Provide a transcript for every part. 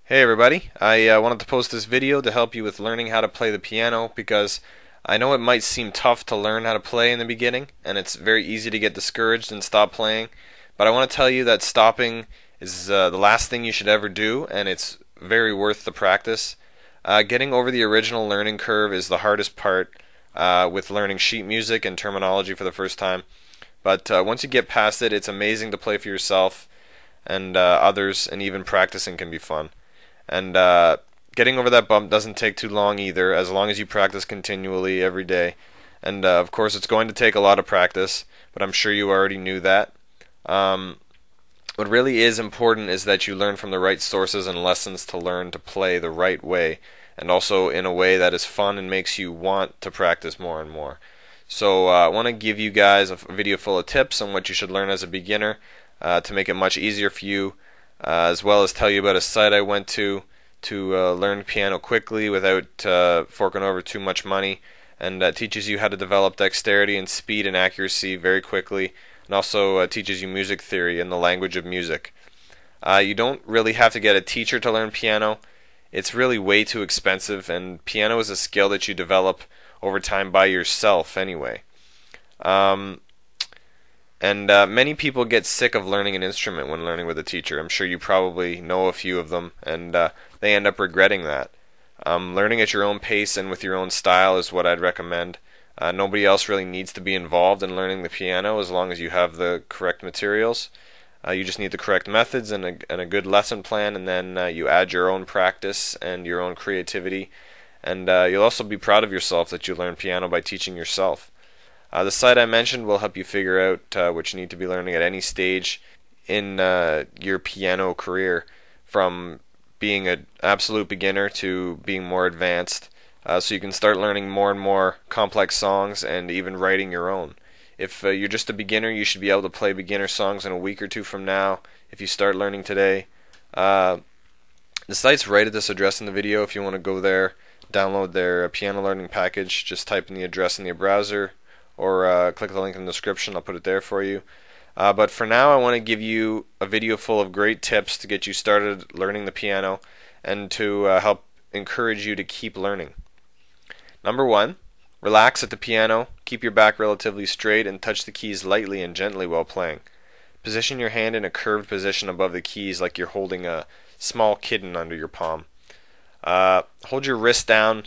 Hey everybody, I wanted to post this video to help you with learning how to play the piano because I know it might seem tough to learn how to play in the beginning and it's very easy to get discouraged and stop playing, but I want to tell you that stopping is the last thing you should ever do and it's very worth the practice. Getting over the original learning curve is the hardest part with learning sheet music and terminology for the first time, but once you get past it, it's amazing to play for yourself and others, and even practicing can be fun. And getting over that bump doesn't take too long either, as long as you practice continually every day. And of course, it's going to take a lot of practice, but I'm sure you already knew that. Um, what really is important is that you learn from the right sources and lessons to learn to play the right way, and also in a way that is fun and makes you want to practice more and more. So I want to give you guys a video full of tips on what you should learn as a beginner to make it much easier for you, as well as tell you about a site I went to learn piano quickly without forking over too much money, and teaches you how to develop dexterity and speed and accuracy very quickly, and also teaches you music theory and the language of music. You don't really have to get a teacher to learn piano. It's really way too expensive, and piano is a skill that you develop over time by yourself anyway. Um, and many people get sick of learning an instrument when learning with a teacher. I'm sure you probably know a few of them, and they end up regretting that. Learning at your own pace and with your own style is what I'd recommend. Nobody else really needs to be involved in learning the piano as long as you have the correct materials. You just need the correct methods and a good lesson plan, and then you add your own practice and your own creativity. And you'll also be proud of yourself that you learned piano by teaching yourself. The site I mentioned will help you figure out what you need to be learning at any stage in your piano career, from being an absolute beginner to being more advanced, so you can start learning more and more complex songs and even writing your own. If you're just a beginner, you should be able to play beginner songs in a week or two from now if you start learning today. Uh, the site's right at this address in the video if you want to go there, download their piano learning package. Just type in the address in your browser or click the link in the description. I'll put it there for you. But for now, I want to give you a video full of great tips to get you started learning the piano and to help encourage you to keep learning. Number one, relax at the piano, keep your back relatively straight, and touch the keys lightly and gently while playing. Position your hand in a curved position above the keys like you're holding a small kitten under your palm. Hold your wrist down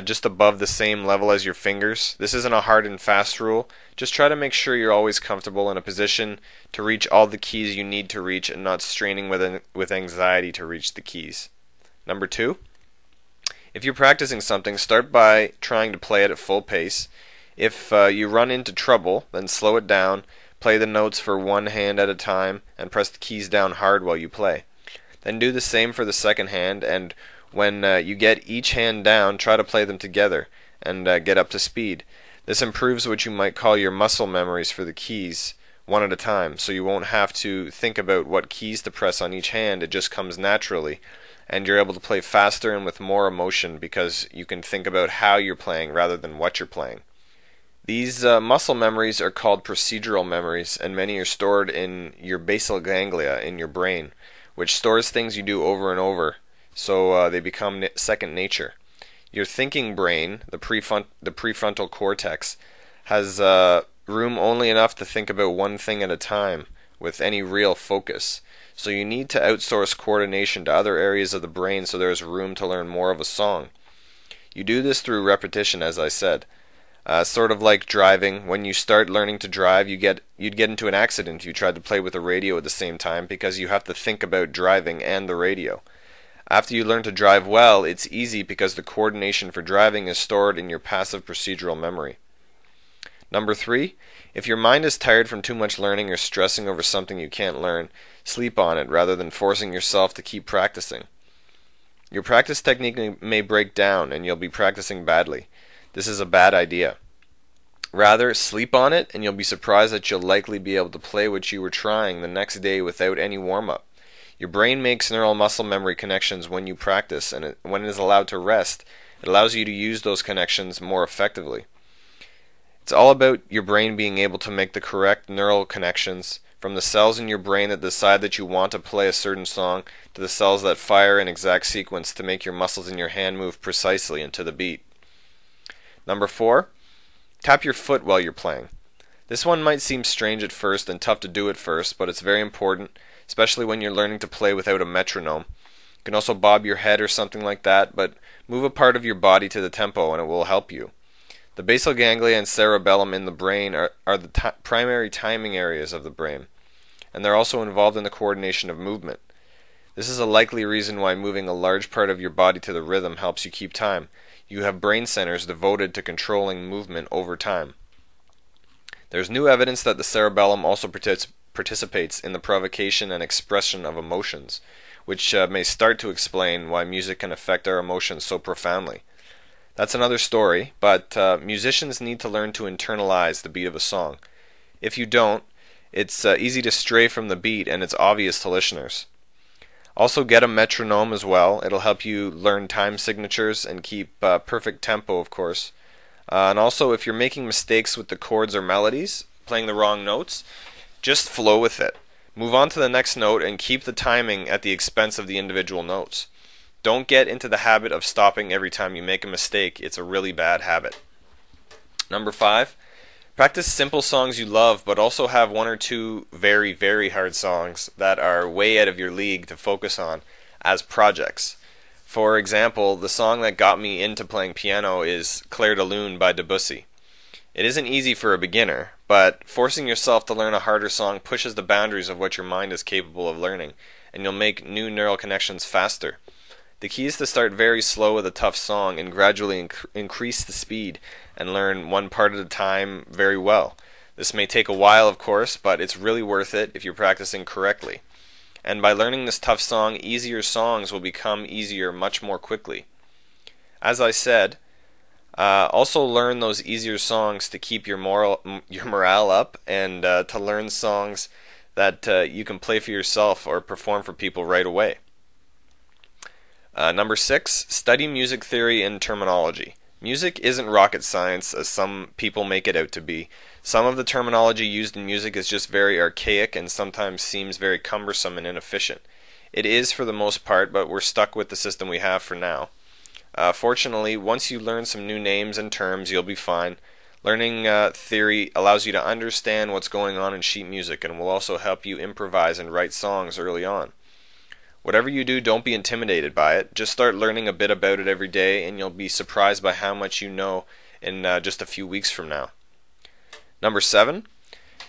just above the same level as your fingers. This isn't a hard and fast rule. Just try to make sure you're always comfortable in a position to reach all the keys you need to reach and not straining with anxiety to reach the keys. Number two, if you're practicing something, start by trying to play it at full pace. If you run into trouble, then slow it down, play the notes for one hand at a time, and press the keys down hard while you play. Then do the same for the second hand, and when you get each hand down, try to play them together and get up to speed. This improves what you might call your muscle memories for the keys, one at a time, so you won't have to think about what keys to press on each hand. It just comes naturally, and you're able to play faster and with more emotion because you can think about how you're playing rather than what you're playing. These muscle memories are called procedural memories, and many are stored in your basal ganglia in your brain, which stores things you do over and over, so they become second nature. Your thinking brain, the prefrontal cortex, has room only enough to think about one thing at a time with any real focus. So you need to outsource coordination to other areas of the brain so there's room to learn more of a song. You do this through repetition, as I said. Sort of like driving. When you start learning to drive, you'd get into an accident if you tried to play with the radio at the same time because you have to think about driving and the radio. After you learn to drive well, it's easy because the coordination for driving is stored in your passive procedural memory. Number three, if your mind is tired from too much learning or stressing over something you can't learn, sleep on it rather than forcing yourself to keep practicing. Your practice technique may break down and you'll be practicing badly. This is a bad idea. Rather, sleep on it and you'll be surprised that you'll likely be able to play what you were trying the next day without any warm-up. Your brain makes neural muscle memory connections when you practice, and when it is allowed to rest, it allows you to use those connections more effectively. It's all about your brain being able to make the correct neural connections from the cells in your brain that decide that you want to play a certain song to the cells that fire in exact sequence to make your muscles in your hand move precisely into the beat. Number 4, tap your foot while you're playing. This one might seem strange at first and tough to do at first, but it's very important, especially when you're learning to play without a metronome. You can also bob your head or something like that, but move a part of your body to the tempo and it will help you. The basal ganglia and cerebellum in the brain are the primary timing areas of the brain, and they're also involved in the coordination of movement. This is a likely reason why moving a large part of your body to the rhythm helps you keep time. You have brain centers devoted to controlling movement over time. There's new evidence that the cerebellum also participates in the provocation and expression of emotions, which may start to explain why music can affect our emotions so profoundly. That's another story, but musicians need to learn to internalize the beat of a song. If you don't, it's easy to stray from the beat and it's obvious to listeners. Also get a metronome as well. It'll help you learn time signatures and keep perfect tempo, of course. And also, if you're making mistakes with the chords or melodies, playing the wrong notes, just flow with it. Move on to the next note and keep the timing at the expense of the individual notes. Don't get into the habit of stopping every time you make a mistake. It's a really bad habit. Number 5, practice simple songs you love, but also have 1 or 2 very, very hard songs that are way out of your league to focus on as projects. For example, the song that got me into playing piano is Clair de Lune by Debussy. It isn't easy for a beginner, but forcing yourself to learn a harder song pushes the boundaries of what your mind is capable of learning, and you'll make new neural connections faster. The key is to start very slow with a tough song and gradually increase the speed and learn one part at a time very well. This may take a while, of course, but it's really worth it if you're practicing correctly. And by learning this tough song, easier songs will become easier much more quickly. As I said, also learn those easier songs to keep your morale up and to learn songs that you can play for yourself or perform for people right away. Number 6, study music theory and terminology. Music isn't rocket science as some people make it out to be. Some of the terminology used in music is just very archaic and sometimes seems very cumbersome and inefficient. It is for the most part, but we're stuck with the system we have for now. Fortunately, once you learn some new names and terms, you'll be fine. Learning theory allows you to understand what's going on in sheet music and will also help you improvise and write songs early on. Whatever you do, don't be intimidated by it. Just start learning a bit about it every day and you'll be surprised by how much you know in just a few weeks from now. Number 7,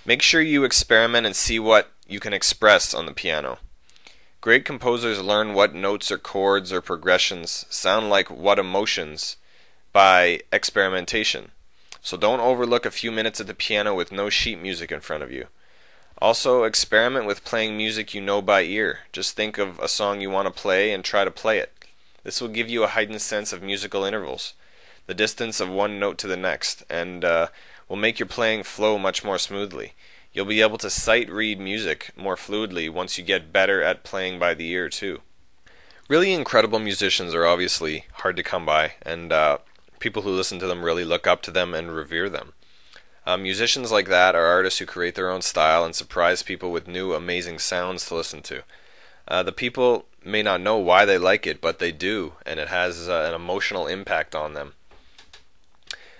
make sure you experiment and see what you can express on the piano. Great composers learn what notes or chords or progressions sound like what emotions by experimentation. So don't overlook a few minutes at the piano with no sheet music in front of you. Also, experiment with playing music you know by ear. Just think of a song you want to play and try to play it. This will give you a heightened sense of musical intervals, the distance of one note to the next, and will make your playing flow much more smoothly. You'll be able to sight read music more fluidly once you get better at playing by the ear too. Really incredible musicians are obviously hard to come by, and people who listen to them really look up to them and revere them. Musicians like that are artists who create their own style and surprise people with new amazing sounds to listen to. The people may not know why they like it, but they do, and it has an emotional impact on them.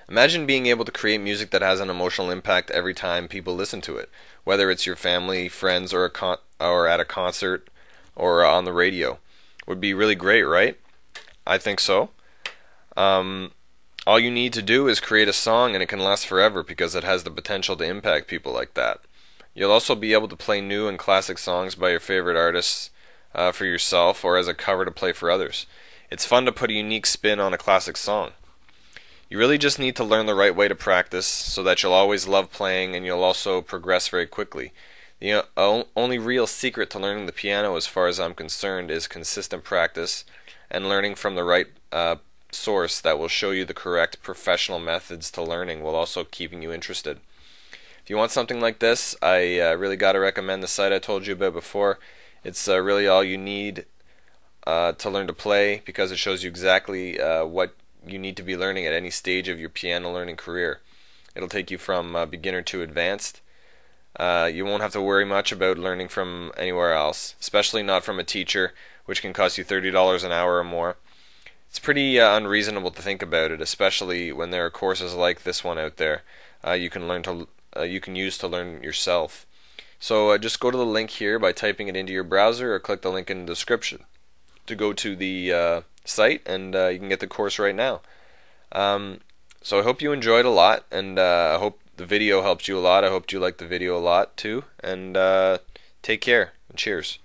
Imagine being able to create music that has an emotional impact every time people listen to it, whether it's your family, friends, or at a concert, or on the radio. Would be really great, right? I think so. All you need to do is create a song and it can last forever because it has the potential to impact people like that. You'll also be able to play new and classic songs by your favorite artists for yourself or as a cover to play for others. It's fun to put a unique spin on a classic song. You really just need to learn the right way to practice so that you'll always love playing and you'll also progress very quickly. The only real secret to learning the piano as far as I'm concerned is consistent practice and learning from the right source that will show you the correct professional methods to learning while also keeping you interested. If you want something like this, I really got to recommend the site I told you about before. It's really all you need to learn to play because it shows you exactly what you need to be learning at any stage of your piano learning career. It'll take you from beginner to advanced. You won't have to worry much about learning from anywhere else, especially not from a teacher, which can cost you $30 an hour or more. It's pretty unreasonable to think about it, especially when there are courses like this one out there you can use to learn yourself. So just go to the link here by typing it into your browser, or click the link in the description to go to the site, and you can get the course right now. So I hope you enjoyed a lot, and I hope the video helped you a lot. I hope you liked the video a lot too, and take care and cheers.